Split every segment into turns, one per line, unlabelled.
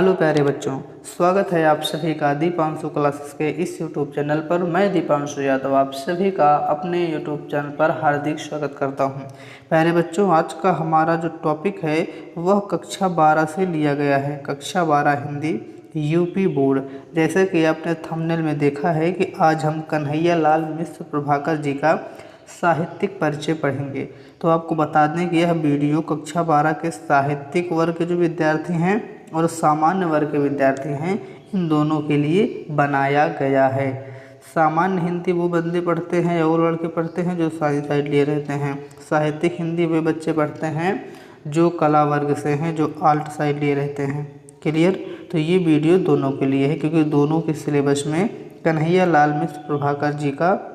Hello प्यारे बच्चों, स्वागत है आप सभी का दीपांशु क्लासेस के इस यूट्यूब चैनल पर। मैं दीपांशु यादव आप सभी का अपने यूट्यूब चैनल पर हार्दिक स्वागत करता हूं। प्यारे बच्चों, आज का हमारा जो टॉपिक है वह कक्षा 12 से लिया गया है। कक्षा 12 हिंदी यूपी बोर्ड। जैसे कि आपने थंबनेल में देखा है कि आज हम कन्हैया लाल मिश्र प्रभाकर जी का साहित्यिक परिचय पढ़ेंगे। तो आपको बता दें कि यह वीडियो कक्षा 12 के साहित्यिक वर्ग के जो विद्यार्थी हैं और सामान्य वर्ग के विद्यार्थी हैं, इन दोनों के लिए बनाया गया है। सामान्य हिंदी वो बंदे पढ़ते हैं या वो लड़के पढ़ते हैं जो सारी साइड लिए रहते हैं। साहित्यिक हिंदी वे बच्चे पढ़ते हैं जो कला वर्ग से हैं, जो आल्ट साइड लिए रहते हैं। क्लियर? तो ये वीडियो दोनों के लिए है क्योंकि दोनों के सिलेबस में कन्हैया लाल मिश्र प्रभाकर जी का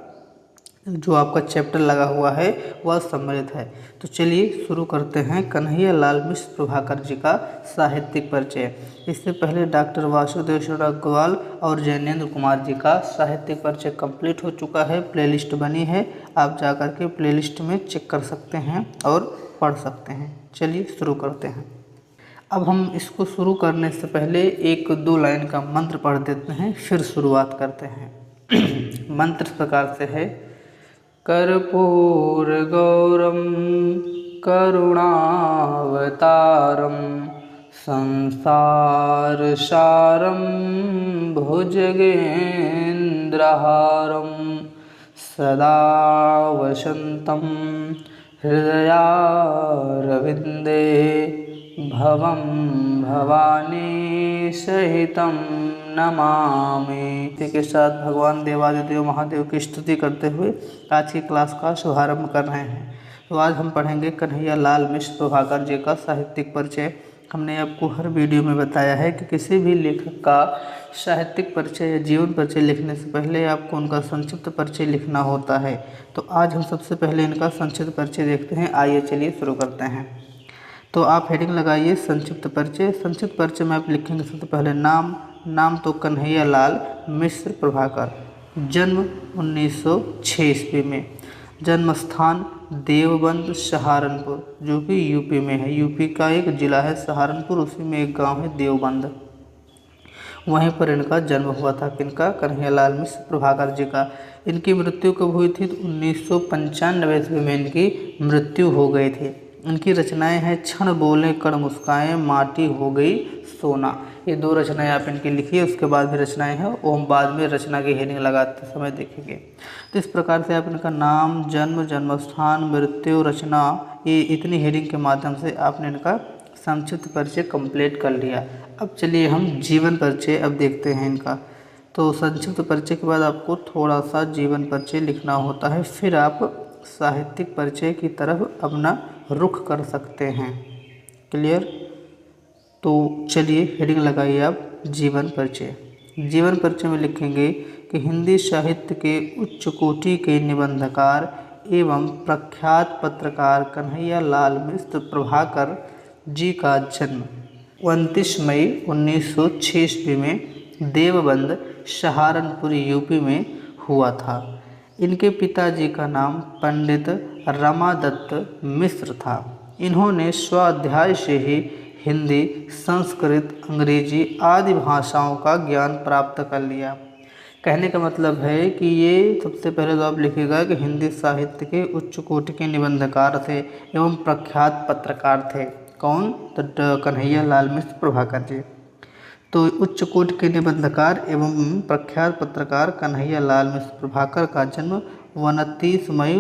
जो आपका चैप्टर लगा हुआ है वह सम्मिलित है। तो चलिए शुरू करते हैं कन्हैया लाल मिश्र प्रभाकर जी का साहित्यिक परिचय। इससे पहले डॉक्टर वासुदेव शरण अग्रवाल और जैनेन्द्र कुमार जी का साहित्यिक परिचय कंप्लीट हो चुका है। प्लेलिस्ट बनी है, आप जाकर के प्लेलिस्ट में चेक कर सकते हैं और पढ़ सकते हैं। चलिए शुरू करते हैं। अब हम इसको शुरू करने से पहले एक दो लाइन का मंत्र पढ़ देते हैं, फिर शुरुआत करते हैं। मंत्र इस प्रकार से है। कर्पूर गौरम करुणावतारम संसार सारम भुजगेन्द्रहारम सदा वसंतम हृदयारविंदे भवं भवानी सहितं नमामि। इसी के साथ भगवान देवादिदेव महादेव की स्तुति करते हुए आज की क्लास का शुभारंभ कर रहे हैं। तो आज हम पढ़ेंगे कन्हैया लाल मिश्र प्रभाकर जी का साहित्यिक परिचय। हमने आपको हर वीडियो में बताया है कि किसी भी लेखक का साहित्यिक परिचय या जीवन परिचय लिखने से पहले आपको उनका संक्षिप्त परिचय लिखना होता है। तो आज हम सबसे पहले इनका संक्षिप्त परिचय देखते हैं। आइए चलिए शुरू करते हैं। तो आप हेडिंग लगाइए संक्षिप्त परिचय। संक्षिप्त परिचय में आप लिखेंगे सबसे पहले नाम तो कन्हैया लाल मिश्र प्रभाकर। जन्म 1906 ईस्वी में। जन्म स्थान देवबंद सहारनपुर जो कि यूपी में है। यूपी का एक ज़िला है सहारनपुर, उसी में एक गांव है देवबंद। वहीं पर इनका जन्म हुआ था। किनका? कन्हैया लाल मिश्र प्रभाकर जी का। इनकी मृत्यु कब हुई थी? 1995 ईस्वी में इनकी मृत्यु हो गई थी। इनकी रचनाएं हैं क्षण बोले कण मुस्काएं, माटी हो गई सोना। ये दो रचनाएं आप इनकी लिखिए। उसके बाद भी रचनाएं हैं वो हम बाद में रचना की हेडिंग लगाते समय देखेंगे। तो इस प्रकार से आप इनका नाम, जन्म, जन्मस्थान, मृत्यु, रचना, ये इतनी हेडिंग के माध्यम से आपने इनका संक्षिप्त परिचय कंप्लीट कर लिया। अब चलिए हम जीवन परिचय अब देखते हैं इनका। तो संक्षिप्त परिचय के बाद आपको थोड़ा सा जीवन परिचय लिखना होता है, फिर आप साहित्यिक परिचय की तरफ अपना रुख कर सकते हैं। क्लियर? तो चलिए हेडिंग लगाइए आप जीवन परिचय। जीवन परिचय में लिखेंगे कि हिंदी साहित्य के उच्च कोटि के निबंधकार एवं प्रख्यात पत्रकार कन्हैया लाल मिश्र प्रभाकर जी का जन्म 29 मई 1906 ईस्वी में देवबंद सहारनपुर यूपी में हुआ था। इनके पिताजी का नाम पंडित रमादत्त मिश्र था। इन्होंने स्वाध्याय से ही हिंदी, संस्कृत, अंग्रेजी आदि भाषाओं का ज्ञान प्राप्त कर लिया। कहने का मतलब है कि ये सबसे पहले तो आप लिखिएगा कि हिंदी साहित्य के उच्च कोटि के निबंधकार थे एवं प्रख्यात पत्रकार थे। कौन? तो कन्हैया लाल मिश्र प्रभाकर जी। तो उच्च कोटि के निबंधकार एवं प्रख्यात पत्रकार कन्हैया लाल मिश्र प्रभाकर का जन्म 29 मई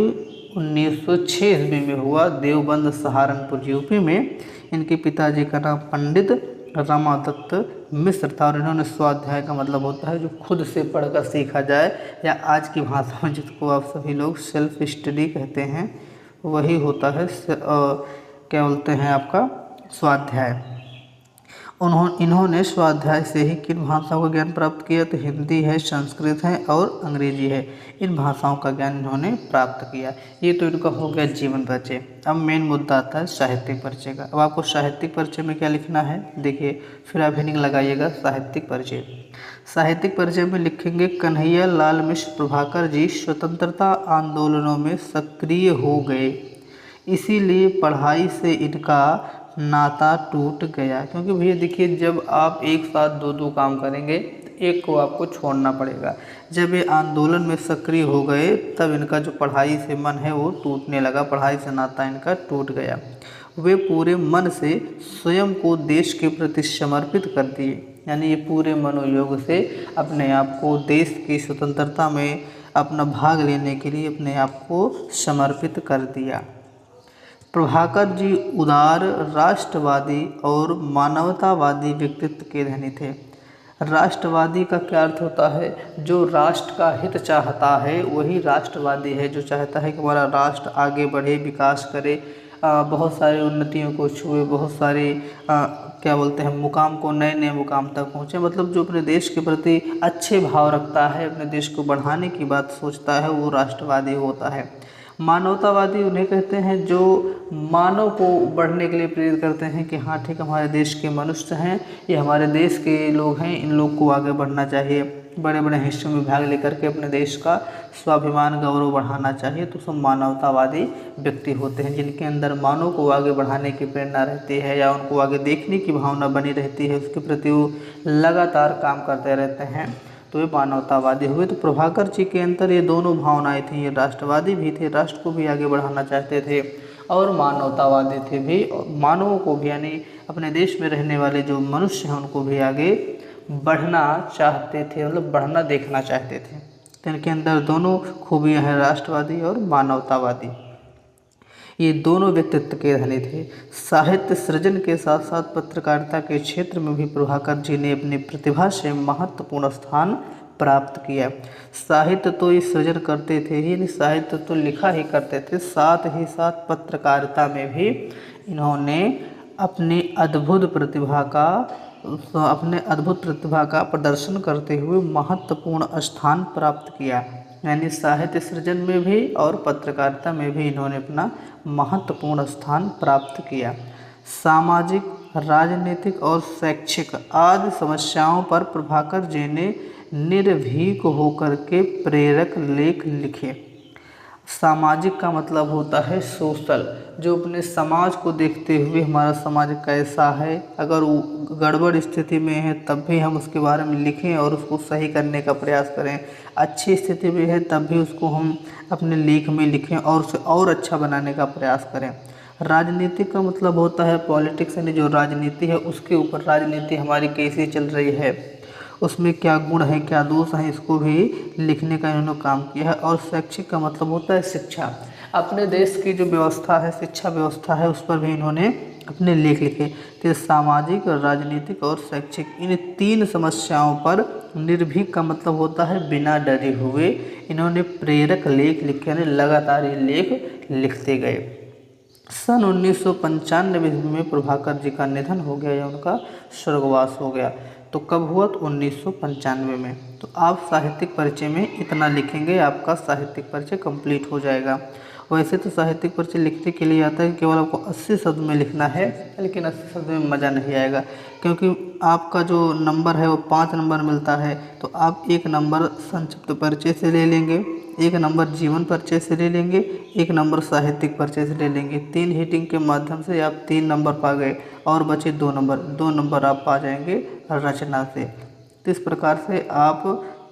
1906 ईस्वी में हुआ देवबंद सहारनपुर यूपी में। इनके पिताजी का नाम पंडित रमादत्त मिश्र था और इन्होंने स्वाध्याय का मतलब होता है जो खुद से पढ़कर सीखा जाए, या आज की भाषा में जिसको आप सभी लोग सेल्फ स्टडी कहते हैं वही होता है क्या बोलते हैं आपका स्वाध्याय। इन्होंने स्वाध्याय से ही किन भाषाओं का ज्ञान प्राप्त किया? तो हिंदी है, संस्कृत है और अंग्रेजी है। इन भाषाओं का ज्ञान इन्होंने प्राप्त किया। ये तो इनका हो गया जीवन परिचय। अब मेन मुद्दा आता है साहित्यिक परिचय का। अब आपको साहित्यिक परिचय में क्या लिखना है देखिए, फिर आप हेडिंग लगाइएगा साहित्यिक परिचय। साहित्यिक परिचय में लिखेंगे कन्हैया लाल मिश्र प्रभाकर जी स्वतंत्रता आंदोलनों में सक्रिय हो गए, इसीलिए पढ़ाई से इनका नाता टूट गया। क्योंकि भैया देखिए, जब आप एक साथ दो दो काम करेंगे तो एक को आपको छोड़ना पड़ेगा। जब ये आंदोलन में सक्रिय हो गए तब इनका जो पढ़ाई से मन है वो टूटने लगा, पढ़ाई से नाता इनका टूट गया। वे पूरे मन से स्वयं को देश के प्रति समर्पित कर दिए, यानी ये पूरे मनोयोग से अपने आप को देश की स्वतंत्रता में अपना भाग लेने के लिए अपने आप को समर्पित कर दिया। प्रभाकर जी उदार, राष्ट्रवादी और मानवतावादी व्यक्तित्व के धनी थे। राष्ट्रवादी का क्या अर्थ होता है? जो राष्ट्र का हित चाहता है वही राष्ट्रवादी है, जो चाहता है कि हमारा राष्ट्र आगे बढ़े, विकास करे, बहुत सारी उन्नतियों को छुए, बहुत सारे क्या बोलते हैं मुकाम को, नए नए मुकाम तक पहुँचे। मतलब जो अपने देश के प्रति अच्छे भाव रखता है, अपने देश को बढ़ाने की बात सोचता है, वो राष्ट्रवादी होता है। मानवतावादी उन्हें कहते हैं जो मानव को बढ़ने के लिए प्रेरित करते हैं कि हाँ ठीक, हमारे देश के मनुष्य हैं, ये हमारे देश के लोग हैं, इन लोग को आगे बढ़ना चाहिए, बड़े बड़े हिस्सों में भाग लेकर के अपने देश का स्वाभिमान गौरव बढ़ाना चाहिए। तो सब मानवतावादी व्यक्ति होते हैं जिनके अंदर मानव को आगे बढ़ाने की प्रेरणा रहती है या उनको आगे देखने की भावना बनी रहती है, उसके प्रति वो लगातार काम करते रहते हैं, तो ये मानवतावादी हुए। तो प्रभाकर जी के अंदर ये दोनों भावनाएं थी, ये राष्ट्रवादी भी थे, राष्ट्र को भी आगे बढ़ाना चाहते थे, और मानवतावादी थे भी, मानवों को भी, यानी अपने देश में रहने वाले जो मनुष्य हैं उनको भी आगे बढ़ना चाहते थे, मतलब बढ़ना देखना चाहते थे। तो इनके अंदर दोनों खूबियाँ हैं, राष्ट्रवादी और मानवतावादी। ये दोनों व्यक्तित्व के धनी थे। साहित्य सृजन के साथ साथ पत्रकारिता के क्षेत्र में भी प्रभाकर जी ने अपनी प्रतिभा से महत्वपूर्ण स्थान प्राप्त किया। साहित्य तो ये सृजन करते थे ही नहीं, साहित्य तो लिखा ही करते थे, साथ ही साथ पत्रकारिता में भी इन्होंने अपनी अद्भुत प्रतिभा का प्रदर्शन करते हुए महत्वपूर्ण स्थान प्राप्त किया। यानी साहित्य सृजन में भी और पत्रकारिता में भी इन्होंने अपना महत्वपूर्ण स्थान प्राप्त किया। सामाजिक, राजनीतिक और शैक्षिक आदि समस्याओं पर प्रभाकर जी ने निर्भीक होकर के प्रेरक लेख लिखे। सामाजिक का मतलब होता है सोशल, जो अपने समाज को देखते हुए हमारा समाज कैसा है, अगर वो गड़बड़ स्थिति में है तब भी हम उसके बारे में लिखें और उसको सही करने का प्रयास करें, अच्छी स्थिति में है तब भी उसको हम अपने लेख में लिखें और उसे और अच्छा बनाने का प्रयास करें। राजनीति का मतलब होता है पॉलिटिक्स, यानी जो राजनीति है उसके ऊपर, राजनीति हमारी कैसी चल रही है, उसमें क्या गुण है क्या दोष है, इसको भी लिखने का इन्होंने काम किया है। और शैक्षिक का मतलब होता है शिक्षा, अपने देश की जो व्यवस्था है, शिक्षा व्यवस्था है, उस पर भी इन्होंने अपने लेख लिखे। तो सामाजिक, राजनीतिक और शैक्षिक, इन तीन समस्याओं पर निर्भीक का मतलब होता है बिना डरे हुए इन्होंने प्रेरक लेख लिखे, यानी लगातार ये लेख लिखते गए। सन 1995 में प्रभाकर जी का निधन हो गया या उनका स्वर्गवास हो गया। तो कब हुआ? तो 1995 में। तो आप साहित्यिक परिचय में इतना लिखेंगे, आपका साहित्यिक परिचय कंप्लीट हो जाएगा। वैसे तो साहित्यिक परिचय लिखने के लिए आता है केवल आपको 80 शब्द में लिखना है, लेकिन 80 शब्द में मज़ा नहीं आएगा, क्योंकि आपका जो नंबर है वो 5 नंबर मिलता है। तो आप 1 नंबर संक्षिप्त परिचय से ले लेंगे, 1 नंबर जीवन परिचय से ले लेंगे, 1 नंबर साहित्यिक परिचय से ले लेंगे। 3 हीटिंग के माध्यम से आप 3 नंबर पा गए और बचे 2 नंबर आप पा जाएंगे रचना से। तो इस प्रकार से आप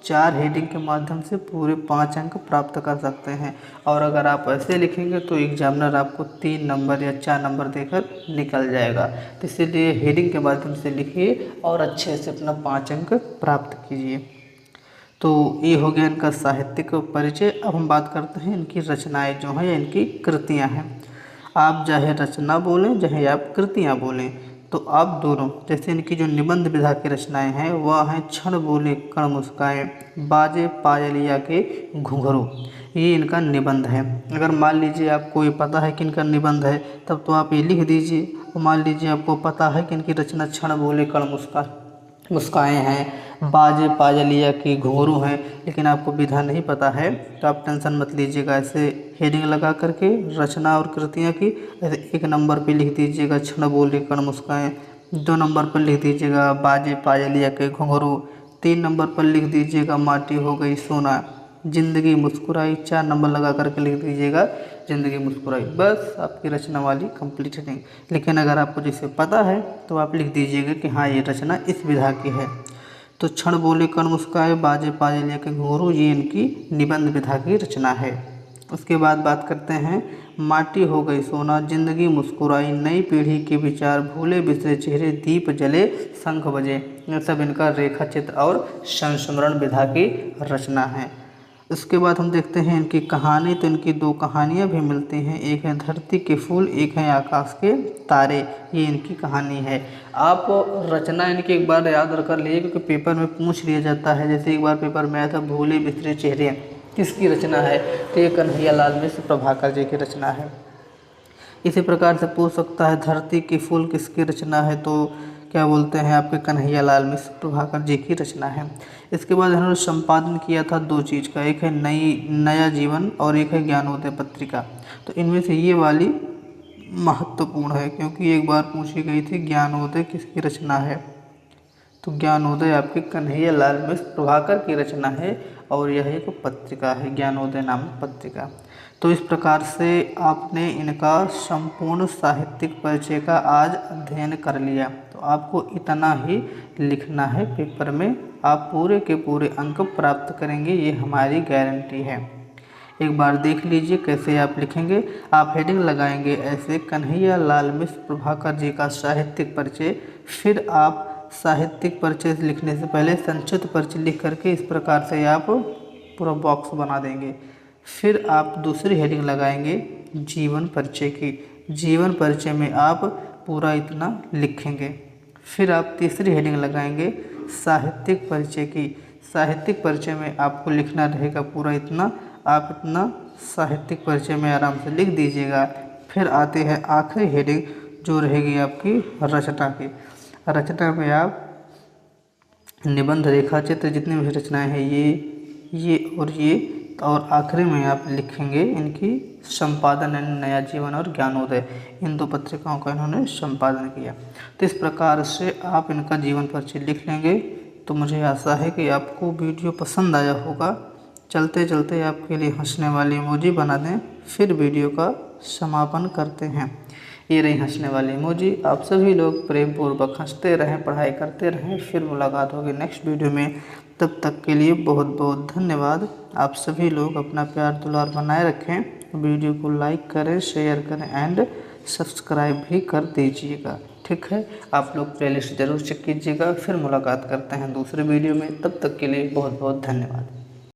4 हेडिंग के माध्यम से पूरे 5 अंक प्राप्त कर सकते हैं। और अगर आप ऐसे लिखेंगे तो एग्जामिनर आपको 3 नंबर या 4 नंबर देकर निकल जाएगा। तो इसीलिए हेडिंग के माध्यम से लिखिए और अच्छे से अपना 5 अंक प्राप्त कीजिए। तो ये हो गया इनका साहित्यिक परिचय। अब हम बात करते हैं इनकी रचनाएं जो हैं या इनकी कृतियां हैं। आप चाहे रचना बोलें चाहे आप कृतियां बोलें, तो आप दोनों, जैसे इनकी जो निबंध विधा की रचनाएं हैं वह हैं क्षण बोले कण मुस्काएं, बाजे पायलिया के घुंघरू, ये इनका निबंध है। अगर मान लीजिए आपको ये पता है कि इनका निबंध है तब तो आप ये लिख दीजिए। मान लीजिए आपको पता है कि इनकी रचना क्षण बोले कण मुस्काएं हैं, बाजे पायलिया की घुंघरू हैं, लेकिन आपको विधा नहीं पता है तो आप टेंशन मत लीजिएगा। ऐसे हेडिंग लगा करके रचना और कृतियाँ की ऐसे 1 नंबर पे लिख दीजिएगा क्षण बोले कण मुस्काएं, 2 नंबर पर लिख दीजिएगा बाजे पायलिया के घुंघरू, 3 नंबर पर लिख दीजिएगा माटी हो गई सोना, जिंदगी मुस्कुराई, 4 नंबर लगा करके लिख दीजिएगा जिंदगी मुस्कुराई। बस आपकी रचना वाली कंप्लीट है। लेकिन अगर आपको जैसे पता है तो आप लिख दीजिएगा कि हाँ ये रचना इस विधा की है। तो क्षण बोले कण मुस्काए, बाजे पाजे लेके घुंघरू, ये इनकी निबंध विधा की रचना है। उसके बाद बात करते हैं माटी हो गई सोना, जिंदगी मुस्कुराई, नई पीढ़ी के विचार, भूले बिसरे चेहरे, दीप जले शंख बजे। ये सब इनका रेखा चित्र और संस्मरण विधा की रचना है। उसके बाद हम देखते हैं इनकी कहानी। तो इनकी 2 कहानियाँ भी मिलती हैं, एक है धरती के फूल, एक है आकाश के तारे। ये इनकी कहानी है। आप रचना इनकी एक बार याद कर लिए, क्योंकि पेपर में पूछ लिया जाता है। जैसे एक बार पेपर में आया था भूले बिसरे चेहरे किसकी रचना है, तो ये कन्हैया लाल मिश्र प्रभाकर जी की रचना है। इसी प्रकार से पूछ सकता है धरती के फूल किसकी रचना है, तो क्या बोलते हैं आपके कन्हैया लाल मिश्र प्रभाकर जी की रचना है। इसके बाद इन्होंने संपादन किया था 2 चीज़ का, एक है नया जीवन और एक है ज्ञानोदय पत्रिका। तो इनमें से ये वाली महत्वपूर्ण है, क्योंकि एक बार पूछी गई थी ज्ञानोदय किसकी रचना है, तो ज्ञानोदय आपके कन्हैया लाल मिश्र प्रभाकर की रचना है और यह एक पत्रिका है, ज्ञानोदय नामक पत्रिका। तो इस प्रकार से आपने इनका संपूर्ण साहित्यिक परिचय का आज अध्ययन कर लिया। तो आपको इतना ही लिखना है पेपर में, आप पूरे के पूरे अंक प्राप्त करेंगे, ये हमारी गारंटी है। एक बार देख लीजिए कैसे आप लिखेंगे। आप हेडिंग लगाएंगे ऐसे कन्हैया लाल मिश्र प्रभाकर जी का साहित्यिक परिचय, फिर आप साहित्यिक परिचय लिखने से पहले संक्षिप्त परिचय लिख करके इस प्रकार से आप पूरा बॉक्स बना देंगे। फिर आप दूसरी हेडिंग लगाएंगे जीवन परिचय की, जीवन परिचय में आप पूरा इतना लिखेंगे। फिर आप तीसरी हेडिंग लगाएंगे साहित्यिक परिचय की, साहित्यिक परिचय में आपको लिखना रहेगा पूरा इतना, आप इतना साहित्यिक परिचय में आराम से लिख दीजिएगा। फिर आते हैं आखिरी हेडिंग जो रहेगी आपकी रचना की। रचना में आप निबंध, रेखा चित्र, जितनी भी रचनाएं हैं ये और आखिरी में आप लिखेंगे इनकी संपादन, नया जीवन और ज्ञानोदय, इन 2 पत्रिकाओं का इन्होंने संपादन किया। तो इस प्रकार से आप इनका जीवन परिचय लिख लेंगे। तो मुझे आशा है कि आपको वीडियो पसंद आया होगा। चलते चलते आपके लिए हंसने वाली इमोजी बना दें, फिर वीडियो का समापन करते हैं। ये रही हंसने वाली इमोजी। आप सभी लोग प्रेम पूर्वक हंसते रहें, पढ़ाई करते रहें। फिर मुलाकात होगी नेक्स्ट वीडियो में। तब तक के लिए बहुत बहुत धन्यवाद। आप सभी लोग अपना प्यार दुलार बनाए रखें। वीडियो को लाइक करें, शेयर करें एंड सब्सक्राइब भी कर दीजिएगा। ठीक है, आप लोग प्लेलिस्ट ज़रूर चेक कीजिएगा। फिर मुलाकात करते हैं दूसरे वीडियो में। तब तक के लिए बहुत बहुत धन्यवाद।